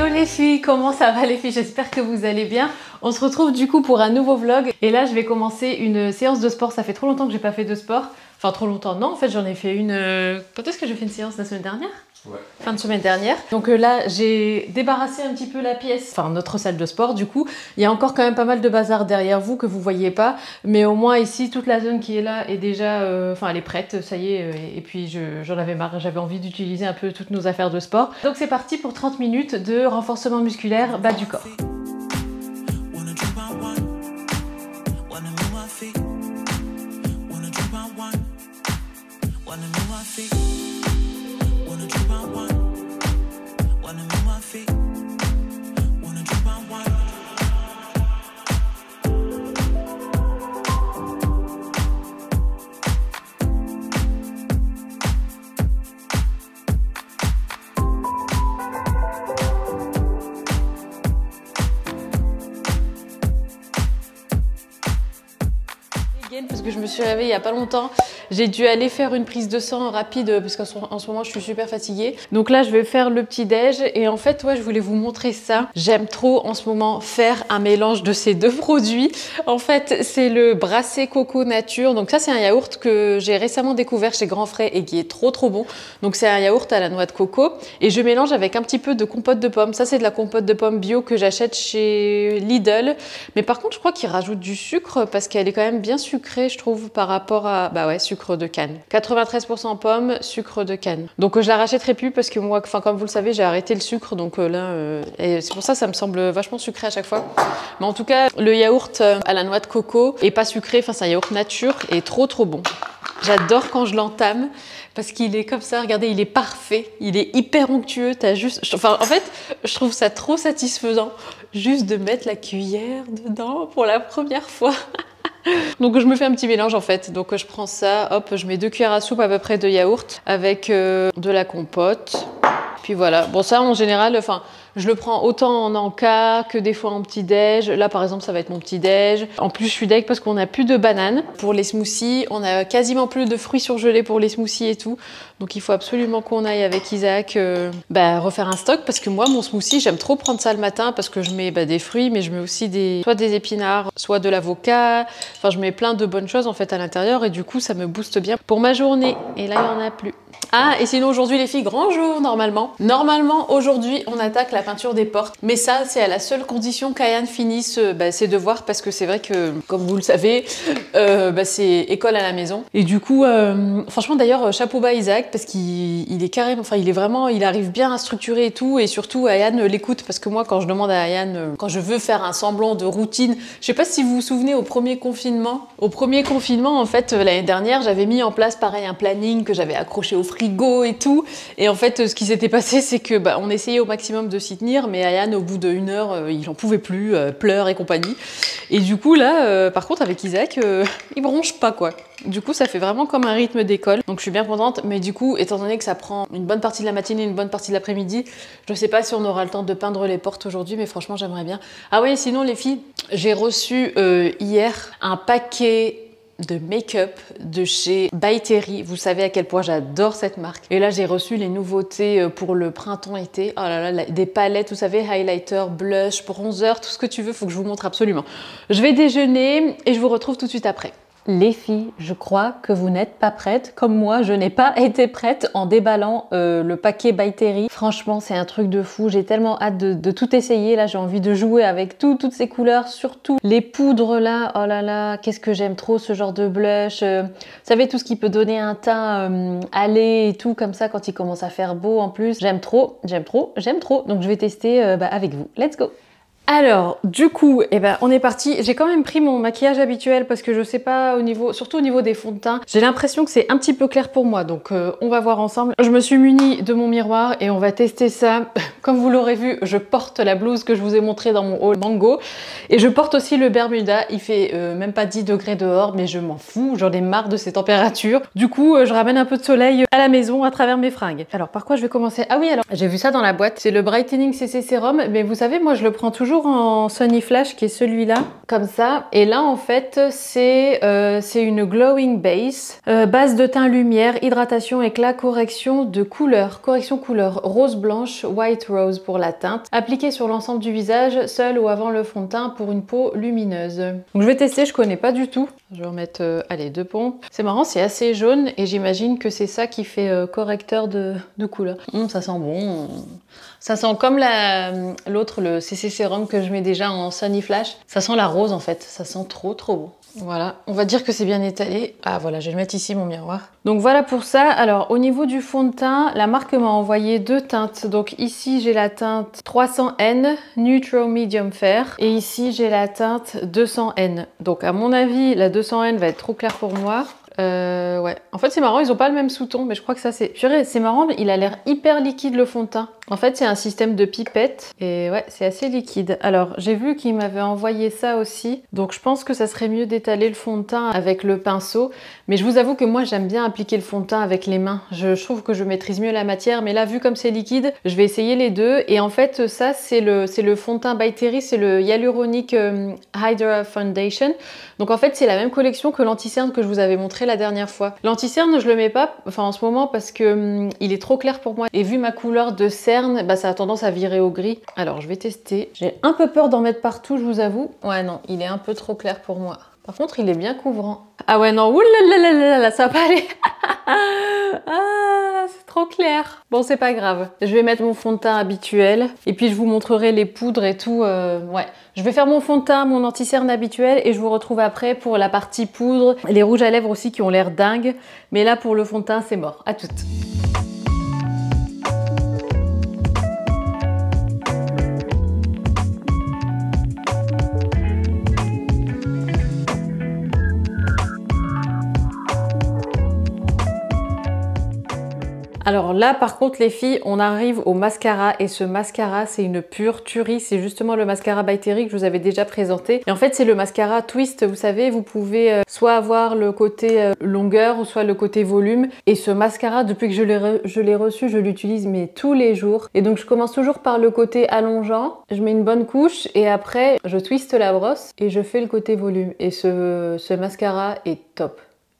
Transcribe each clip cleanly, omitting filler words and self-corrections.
Hello les filles, comment ça va les filles? J'espère que vous allez bien. On se retrouve du coup pour un nouveau vlog et là je vais commencer une séance de sport. Ça fait trop longtemps que j'ai pas fait de sport. Enfin trop longtemps, non en fait j'en ai fait une... Quand est-ce que j'ai fait une séance la semaine dernière? Ouais. Fin de semaine dernière. Donc là j'ai débarrassé un petit peu la pièce, enfin notre salle de sport du coup. Il y a encore quand même pas mal de bazar derrière vous que vous voyez pas. Mais au moins ici toute la zone qui est là est déjà... Enfin elle est prête, ça y est. Et puis j'en avais marre, j'avais envie d'utiliser un peu toutes nos affaires de sport. Donc c'est parti pour 30 minutes de renforcement musculaire bas du corps. Parce que je me suis réveillée il y a pas longtemps, j'ai dû aller faire une prise de sang rapide parce qu'en ce moment je suis super fatiguée. Donc là je vais faire le petit déj et en fait ouais je voulais vous montrer ça. J'aime trop en ce moment faire un mélange de ces deux produits. En fait c'est le Brassé Coco Nature. Donc ça c'est un yaourt que j'ai récemment découvert chez Grand Frais et qui est trop bon. Donc c'est un yaourt à la noix de coco et je mélange avec un petit peu de compote de pommes. Ça c'est de la compote de pommes bio que j'achète chez Lidl. Mais par contre je crois qu'ils rajoutent du sucre parce qu'elle est quand même bien sucrée je trouve par rapport à bah ouais sucre de canne. 93% pommes, sucre de canne. Donc je la rachèterai plus parce que moi, enfin comme vous le savez, j'ai arrêté le sucre donc et c'est pour ça ça me semble vachement sucré à chaque fois. Mais en tout cas, le yaourt à la noix de coco est pas sucré, enfin c'est un yaourt nature et trop bon. J'adore quand je l'entame parce qu'il est comme ça, regardez, il est parfait, il est hyper onctueux, t'as juste... Enfin, en fait, je trouve ça trop satisfaisant juste de mettre la cuillère dedans pour la première fois. Donc je me fais un petit mélange en fait, donc je prends ça, hop, je mets 2 cuillères à soupe à peu près de yaourt avec de la compote. Puis voilà, bon ça en général, enfin je le prends autant en encas que des fois en petit déj. Là par exemple ça va être mon petit déj. En plus je suis deg parce qu'on n'a plus de bananes pour les smoothies, on a quasiment plus de fruits surgelés pour les smoothies et tout. Donc il faut absolument qu'on aille avec Isaac refaire un stock parce que moi mon smoothie j'aime trop prendre ça le matin parce que je mets des fruits mais je mets aussi soit des épinards, soit de l'avocat. Enfin je mets plein de bonnes choses en fait à l'intérieur et du coup ça me booste bien pour ma journée. Et là il n'y en a plus. Ah et sinon aujourd'hui les filles, grand jour normalement. Normalement aujourd'hui on attaque la peinture des portes. Mais ça c'est à la seule condition qu'Ayane finisse ses devoirs parce que c'est vrai que comme vous le savez c'est école à la maison. Et du coup franchement d'ailleurs chapeau bas Isaac parce qu'il est carrément, enfin il est vraiment, il arrive bien à structurer et tout et surtout Ayane l'écoute parce que moi quand je demande à Ayane, quand je veux faire un semblant de routine, je sais pas si vous vous souvenez au premier confinement en fait l'année dernière j'avais mis en place pareil un planning que j'avais accroché au frigo et tout et en fait ce qui s'était passé c'est que on essayait au maximum de s'y tenir mais Ayane au bout d'1 heure il en pouvait plus, pleurs et compagnie et du coup là par contre avec Isaac il bronche pas quoi. Du coup ça fait vraiment comme un rythme d'école donc je suis bien contente mais du coup étant donné que ça prend une bonne partie de la matinée, une bonne partie de l'après-midi, je sais pas si on aura le temps de peindre les portes aujourd'hui mais franchement j'aimerais bien. Ah oui sinon les filles, j'ai reçu hier un paquet de make-up de chez By Terry. Vous savez à quel point j'adore cette marque. Et là, j'ai reçu les nouveautés pour le printemps-été. Oh là là, des palettes, vous savez, highlighter, blush, bronzer, tout ce que tu veux, faut que je vous montre absolument. Je vais déjeuner et je vous retrouve tout de suite après. Les filles, je crois que vous n'êtes pas prêtes. Comme moi, je n'ai pas été prête en déballant le paquet By Terry. Franchement, c'est un truc de fou. J'ai tellement hâte de tout essayer. Là, j'ai envie de jouer avec toutes ces couleurs, surtout les poudres là. Oh là là, qu'est-ce que j'aime trop ce genre de blush. Vous savez, tout ce qui peut donner un teint allé et tout comme ça quand il commence à faire beau en plus. J'aime trop. Donc, je vais tester avec vous. Let's go! Alors, du coup, on est parti. J'ai quand même pris mon maquillage habituel parce que je sais pas surtout au niveau des fonds de teint. J'ai l'impression que c'est un petit peu clair pour moi, donc on va voir ensemble. Je me suis munie de mon miroir et on va tester ça. Comme vous l'aurez vu, je porte la blouse que je vous ai montrée dans mon haul mango et je porte aussi le Bermuda. Il fait même pas 10 degrés dehors, mais je m'en fous. J'en ai marre de ces températures. Du coup, je ramène un peu de soleil à la maison à travers mes fringues. Alors, par quoi je vais commencer? Ah oui, alors, j'ai vu ça dans la boîte. C'est le Brightening CC Sérum, mais vous savez, moi, je le prends toujours toujours en Sunny Flash qui est celui-là, comme ça. Et là en fait c'est une glowing base, base de teint lumière, hydratation, éclat, correction de couleur, correction couleur rose blanche, white rose pour la teinte, appliquée sur l'ensemble du visage, seul ou avant le fond de teint pour une peau lumineuse. Donc je vais tester, je connais pas du tout. Je vais remettre, allez, 2 pompes. C'est marrant, c'est assez jaune et j'imagine que c'est ça qui fait correcteur de couleur. Ça sent bon. Ça sent comme l'autre, le CC Sérum que je mets déjà en Sunny Flash. Ça sent la rose en fait, ça sent trop bon. Voilà, on va dire que c'est bien étalé. Ah voilà, je vais le mettre ici mon miroir. Donc voilà pour ça. Alors au niveau du fond de teint, la marque m'a envoyé 2 teintes. Donc ici j'ai la teinte 300N Neutral Medium Fair et ici j'ai la teinte 200N. Donc à mon avis la 200N va être trop claire pour moi. Ouais. En fait c'est marrant, ils ont pas le même sous-ton, mais je crois que ça c'est... Purée, c'est marrant, mais il a l'air hyper liquide le fond de teint. En fait c'est un système de pipette et ouais, c'est assez liquide. Alors j'ai vu qu'il m'avait envoyé ça aussi, donc je pense que ça serait mieux d'étaler le fond de teint avec le pinceau. Mais je vous avoue que moi j'aime bien appliquer le fond de teint avec les mains. Je trouve que je maîtrise mieux la matière, mais là vu comme c'est liquide, je vais essayer les deux. Et en fait ça c'est le fond de teint by Terry, c'est le Hyaluronic Hydra Foundation. Donc en fait c'est la même collection que l'anti-cerne que je vous avais montré la dernière fois. L'anti-cerne je le mets pas en ce moment parce que il est trop clair pour moi et vu ma couleur de cerne, bah, ça a tendance à virer au gris. Alors je vais tester. J'ai un peu peur d'en mettre partout, je vous avoue. Ouais non, il est un peu trop clair pour moi. Par contre il est bien couvrant. Ah ouais non, oulalalala, ça va pas aller. Ah, c'est trop clair. Bon c'est pas grave. Je vais mettre mon fond de teint habituel et puis je vous montrerai les poudres et tout. Ouais. Je vais faire mon fond de teint, mon anti-cerne habituel et je vous retrouve après pour la partie poudre. Les rouges à lèvres aussi qui ont l'air dingues. Mais là pour le fond de teint c'est mort. À toutes. Alors là par contre les filles, on arrive au mascara et ce mascara c'est une pure tuerie, c'est justement le mascara by Terry que je vous avais déjà présenté. Et en fait c'est le mascara twist, vous savez, vous pouvez soit avoir le côté longueur ou soit le côté volume. Et ce mascara depuis que je l'ai reçu, je l'utilise mais tous les jours. Et donc je commence toujours par le côté allongeant, je mets une bonne couche et après je twiste la brosse et je fais le côté volume. Et ce mascara est top,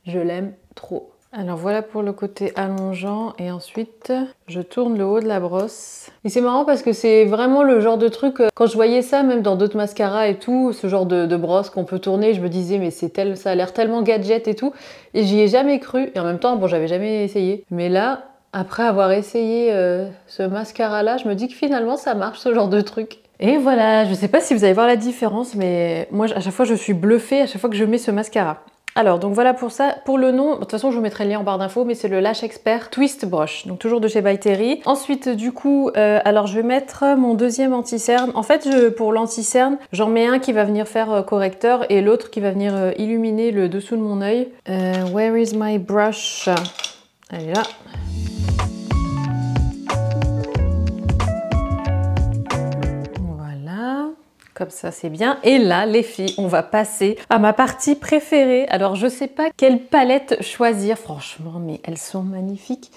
je l'aime trop. Alors voilà pour le côté allongeant et ensuite je tourne le haut de la brosse. Et c'est marrant parce que c'est vraiment le genre de truc, quand je voyais ça même dans d'autres mascaras et tout, ce genre de brosse qu'on peut tourner, je me disais mais ça a l'air tellement gadget et tout, et j'y ai jamais cru. Et en même temps bon j'avais jamais essayé. Mais là, après avoir essayé ce mascara là, je me dis que finalement ça marche ce genre de truc. Et voilà, je sais pas si vous allez voir la différence, mais moi à chaque fois je suis bluffée à chaque fois que je mets ce mascara. Alors donc voilà pour ça, pour le nom, de toute façon je vous mettrai le lien en barre d'infos, mais c'est le Lash Expert Twist Brush, donc toujours de chez by Terry. Ensuite du coup, alors je vais mettre mon deuxième anti-cerne. En fait pour l'anti-cerne, j'en mets un qui va venir faire correcteur et l'autre qui va venir illuminer le dessous de mon œil. Where is my brush? Elle est là. Comme ça, c'est bien. Et là, les filles, on va passer à ma partie préférée. Alors, je sais pas quelle palette choisir, franchement, mais elles sont magnifiques.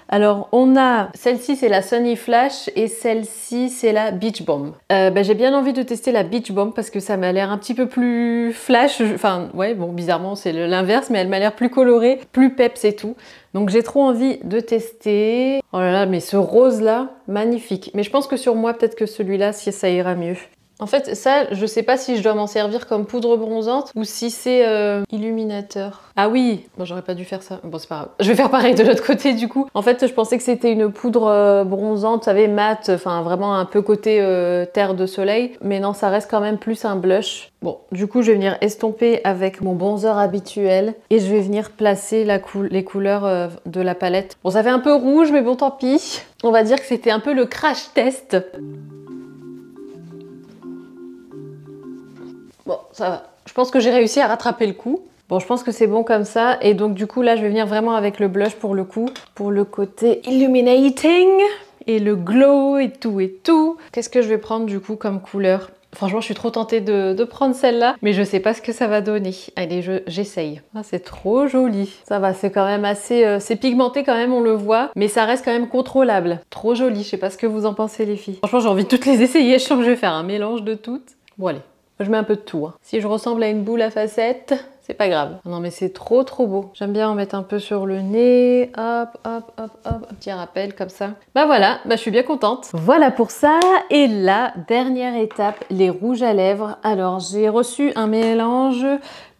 Alors, on a... Celle-ci, c'est la Sunny Flash et celle-ci, c'est la Beach Bomb. J'ai bien envie de tester la Beach Bomb parce que ça m'a l'air un petit peu plus flash. Enfin, ouais, bon, bizarrement, c'est l'inverse, mais elle m'a l'air plus colorée, plus peps et tout. Donc, j'ai trop envie de tester. Oh là là, mais ce rose-là, magnifique. Mais je pense que sur moi, peut-être que celui-là, si ça ira mieux. En fait, ça, je sais pas si je dois m'en servir comme poudre bronzante ou si c'est illuminateur. Ah oui, bon, j'aurais pas dû faire ça. Bon, c'est pas grave. Je vais faire pareil de l'autre côté du coup. En fait, je pensais que c'était une poudre bronzante, vous savez, mat, enfin vraiment un peu côté terre de soleil. Mais non, ça reste quand même plus un blush. Bon, du coup, je vais venir estomper avec mon bronzer habituel et je vais venir placer les couleurs de la palette. Bon, ça fait un peu rouge, mais bon, tant pis. On va dire que c'était un peu le crash test. Bon, ça va. Je pense que j'ai réussi à rattraper le coup. Bon, je pense que c'est bon comme ça. Et donc, du coup, là, je vais venir vraiment avec le blush pour le coup. Pour le côté illuminating et le glow et tout et tout. Qu'est-ce que je vais prendre, du coup, comme couleur? Franchement, je suis trop tentée de prendre celle-là, mais je sais pas ce que ça va donner. Allez, j'essaye. Ah, c'est trop joli. Ça va, c'est quand même assez... c'est pigmenté quand même, on le voit, mais ça reste quand même contrôlable. Trop joli, je sais pas ce que vous en pensez les filles. Franchement, j'ai envie de toutes les essayer, je sens que je vais faire un mélange de toutes. Bon allez, je mets un peu de tout. Hein. Si je ressemble à une boule à facettes, c'est pas grave. Non mais c'est trop beau. J'aime bien en mettre un peu sur le nez. Hop, hop, hop, hop. Un petit rappel comme ça. Bah voilà, bah je suis bien contente. Voilà pour ça. Et la dernière étape, les rouges à lèvres. Alors j'ai reçu un mélange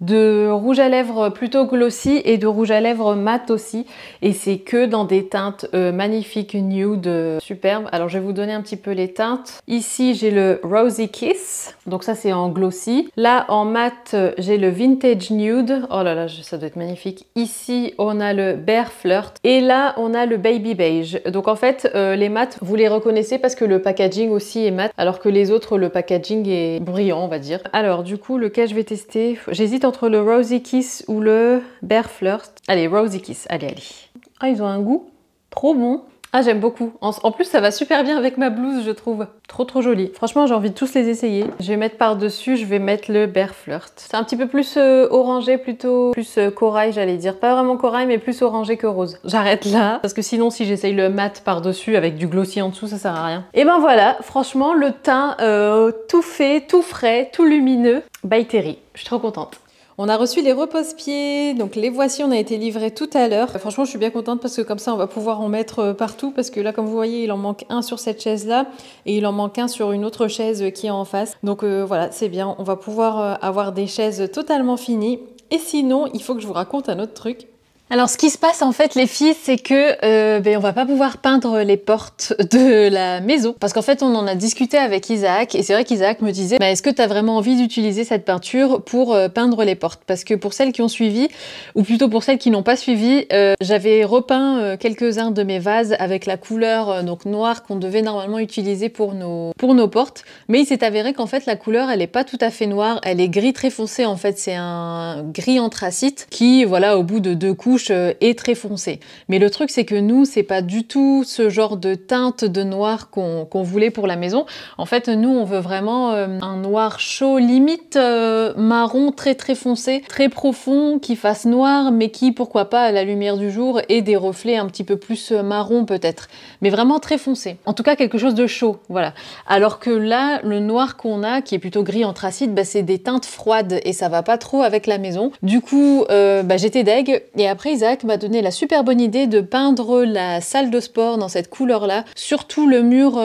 de rouge à lèvres plutôt glossy et de rouge à lèvres mat aussi. Et c'est que dans des teintes magnifiques, nude, superbes. Alors je vais vous donner un petit peu les teintes. Ici j'ai le Rosy Kiss. Donc ça c'est en glossy. Là en mat j'ai le Vintage Nude. Oh là là, ça doit être magnifique. Ici on a le Bear Flirt. Et là on a le Baby Beige. Donc en fait les mats vous les reconnaissez parce que le packaging aussi est mat. Alors que les autres le packaging est brillant on va dire. Alors du coup lequel je vais tester? J'hésite entre le Rosy Kiss ou le Bear Flirt. Allez, Rosy Kiss, allez. Ah, ils ont un goût trop bon. Ah, j'aime beaucoup. En plus, ça va super bien avec ma blouse, je trouve. Trop joli. Franchement, j'ai envie de tous les essayer. Je vais mettre par-dessus, je vais mettre le Bear Flirt. C'est un petit peu plus orangé, plutôt plus corail, j'allais dire. Pas vraiment corail, mais plus orangé que rose. J'arrête là, parce que sinon, si j'essaye le mat par-dessus avec du glossy en dessous, ça sert à rien. Et ben voilà, franchement, le teint tout fait, tout frais, tout lumineux. By Terry. Je suis trop contente. On a reçu les repose-pieds, donc les voici, on a été livrés tout à l'heure. Franchement, je suis bien contente parce que comme ça, on va pouvoir en mettre partout parce que là, comme vous voyez, il en manque un sur cette chaise-là et il en manque un sur une autre chaise qui est en face. Donc voilà, c'est bien, on va pouvoir avoir des chaises totalement finies. Et sinon, il faut que je vous raconte un autre truc. Alors ce qui se passe en fait les filles, c'est que on va pas pouvoir peindre les portes de la maison parce qu'en fait on en a discuté avec Isaac et c'est vrai qu'Isaac me disait est-ce que tu as vraiment envie d'utiliser cette peinture pour peindre les portes? Parce que pour celles qui ont suivi ou plutôt pour celles qui n'ont pas suivi, j'avais repeint quelques-uns de mes vases avec la couleur donc noire qu'on devait normalement utiliser pour nos portes, mais il s'est avéré qu'en fait la couleur elle est pas tout à fait noire, elle est gris très foncé en fait, c'est un gris anthracite qui voilà au bout de 2 couches est très foncé. Mais le truc c'est que nous c'est pas du tout ce genre de teinte de noir qu'on voulait pour la maison. En fait nous on veut vraiment un noir chaud limite marron très foncé, très profond qui fasse noir mais qui pourquoi pas à la lumière du jour ait des reflets un petit peu plus marron peut-être. Mais vraiment très foncé. En tout cas quelque chose de chaud, voilà. Alors que là le noir qu'on a qui est plutôt gris anthracite, c'est des teintes froides et ça va pas trop avec la maison. Du coup j'étais deg et après Isaac m'a donné la super bonne idée de peindre la salle de sport dans cette couleur-là, surtout le mur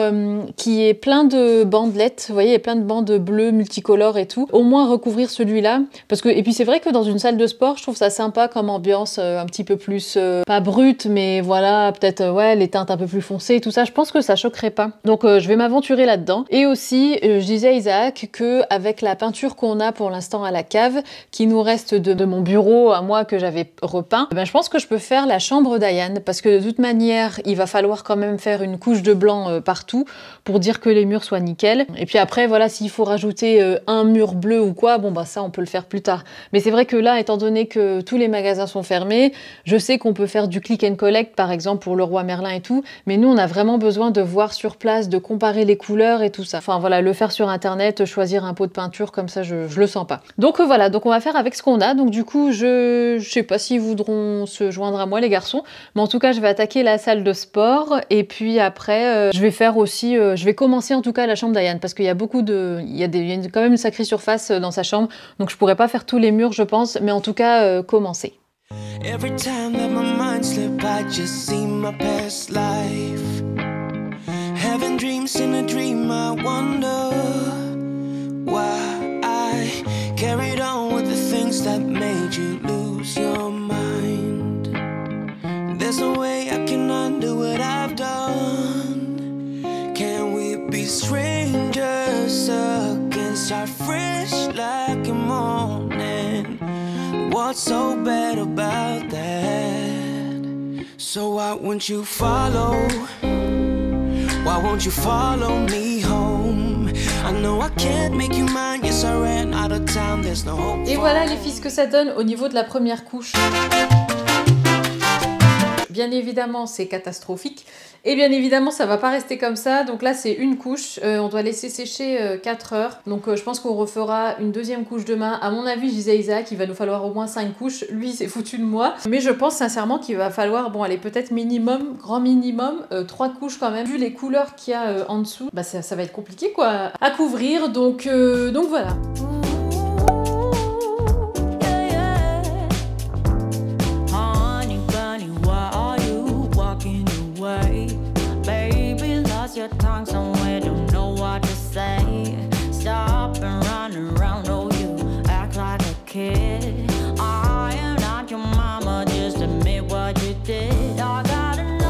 qui est plein de bandelettes, vous voyez, il y a plein de bandes bleues multicolores et tout. Au moins recouvrir celui-là, parce que et puis c'est vrai que dans une salle de sport, je trouve ça sympa comme ambiance un petit peu plus pas brute, mais voilà, peut-être ouais les teintes un peu plus foncées, tout ça. Je pense que ça choquerait pas. Donc je vais m'aventurer là-dedans. Et aussi, je disais à Isaac que avec la peinture qu'on a pour l'instant à la cave, qui nous reste de mon bureau à moi que j'avais repeint. Je pense que je peux faire la chambre d'Ayane parce que de toute manière, il va falloir quand même faire une couche de blanc partout pour dire que les murs soient nickel. Et puis après, voilà, s'il faut rajouter un mur bleu ou quoi, ça on peut le faire plus tard. Mais c'est vrai que là, étant donné que tous les magasins sont fermés, je sais qu'on peut faire du click and collect par exemple pour Leroy Merlin et tout, mais nous on a vraiment besoin de voir sur place, de comparer les couleurs et tout ça. Enfin voilà, le faire sur internet, choisir un pot de peinture comme ça, je le sens pas. Donc voilà, donc on va faire avec ce qu'on a. Donc du coup, je sais pas s'ils voudront se joindre à moi les garçons, mais en tout cas je vais attaquer la salle de sport et puis après je vais faire aussi je vais commencer en tout cas la chambre d'Ayane parce qu'il y a beaucoup de il y a quand même une sacrée surface dans sa chambre, donc je pourrais pas faire tous les murs je pense, mais en tout cas commencer. Every time that my mind slip, I just see my past life. Having dreams in a dream, I wonder why I carried on with the things that made you lose your mind. There's no way I can undo what I've done. Can we be strangers again, start fresh like a morning? What's so bad about that? So why won't you follow? Why won't you follow me home? I know I can't make you mine. Yes, I ran out of town. There's no hope. Et voilà les filles ce que ça donne au niveau de la première couche. Bien évidemment, c'est catastrophique. Et bien évidemment, ça va pas rester comme ça. Donc là, c'est une couche. On doit laisser sécher 4 heures. Donc je pense qu'on refera une deuxième couche demain. À mon avis, je disais à Isaac, il va nous falloir au moins 5 couches. Lui, c'est foutu de moi. Mais je pense sincèrement qu'il va falloir, bon, allez, peut-être minimum, grand minimum, 3 couches quand même. Vu les couleurs qu'il y a en dessous, bah ça va être compliqué quoi à couvrir. Donc voilà. Your tongue somewhere, don't know what to say. Stop and run around, oh you act like a kid. I am not your mama, just admit what you did. I gotta know.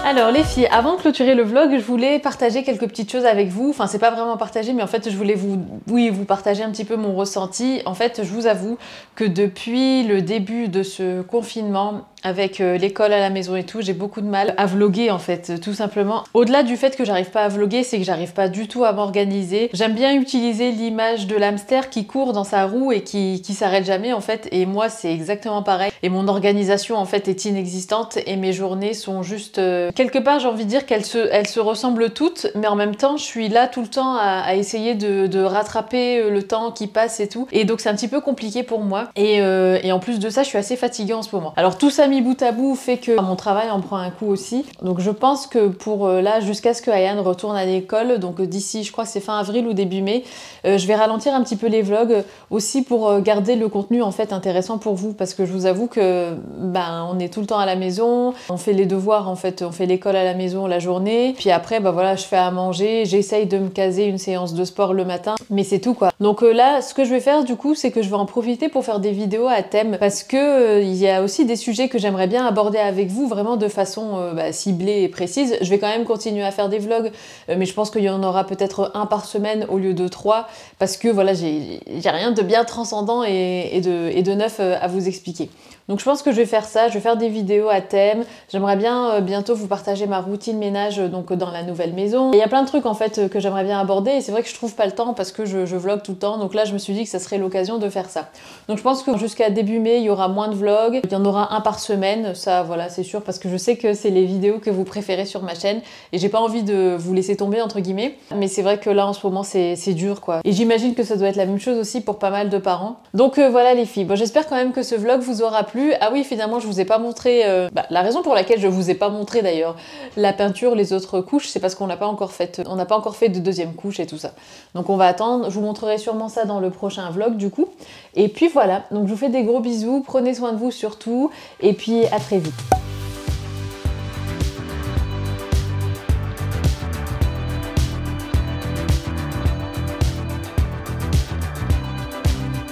Alors les filles, avant de clôturer le vlog, je voulais partager quelques petites choses avec vous. Enfin, c'est pas vraiment partager, mais en fait, je voulais vous partager un petit peu mon ressenti. En fait, je vous avoue que depuis le début de ce confinement, avec l'école à la maison et tout, j'ai beaucoup de mal à vlogger en fait, tout simplement. Au-delà du fait que j'arrive pas à vlogger, c'est que j'arrive pas du tout à m'organiser. J'aime bien utiliser l'image de l'hamster qui court dans sa roue et qui s'arrête jamais en fait, et moi c'est exactement pareil. Et mon organisation en fait est inexistante et mes journées sont juste... Quelque part j'ai envie de dire qu'elles se ressemblent toutes, mais en même temps je suis là tout le temps à essayer de rattraper le temps qui passe et tout. Et donc c'est un petit peu compliqué pour moi. Et en plus de ça, je suis assez fatiguée en ce moment. Alors tout ça mis bout à bout fait que mon travail en prend un coup aussi. Donc je pense que pour là, jusqu'à ce que Ayane retourne à l'école, donc d'ici, je crois que c'est fin avril ou début mai, je vais ralentir un petit peu les vlogs aussi pour garder le contenu en fait intéressant pour vous, parce que je vous avoue que on est tout le temps à la maison, on fait les devoirs en fait, on fait l'école à la maison la journée, puis après voilà, je fais à manger, j'essaye de me caser une séance de sport le matin, mais c'est tout quoi. Donc là, ce que je vais faire du coup, c'est que je vais en profiter pour faire des vidéos à thème, parce que il y a aussi des sujets que j'aimerais bien aborder avec vous vraiment de façon ciblée et précise. Je vais quand même continuer à faire des vlogs, mais je pense qu'il y en aura peut-être un par semaine au lieu de 3, parce que voilà, j'ai rien de bien transcendant et de neuf à vous expliquer. Donc je pense que je vais faire ça, je vais faire des vidéos à thème. J'aimerais bien bientôt vous partager ma routine ménage donc dans la nouvelle maison. Il y a plein de trucs en fait que j'aimerais bien aborder, et c'est vrai que je trouve pas le temps parce que je vlog tout le temps. Donc là je me suis dit que ça serait l'occasion de faire ça. Donc je pense que jusqu'à début mai il y aura moins de vlogs, il y en aura un par semaine, ça voilà c'est sûr, parce que je sais que c'est les vidéos que vous préférez sur ma chaîne et j'ai pas envie de vous laisser tomber entre guillemets. Mais c'est vrai que là en ce moment c'est dur quoi. Et j'imagine que ça doit être la même chose aussi pour pas mal de parents. Donc voilà les filles, bon, j'espère quand même que ce vlog vous aura plu. Ah oui, finalement je vous ai pas montré la raison pour laquelle je vous ai pas montré d'ailleurs la peinture, les autres couches, c'est parce qu'on n'a pas encore fait de deuxième couche et tout ça. Donc on va attendre, je vous montrerai sûrement ça dans le prochain vlog du coup. Et puis voilà, donc je vous fais des gros bisous, prenez soin de vous surtout, et puis à très vite.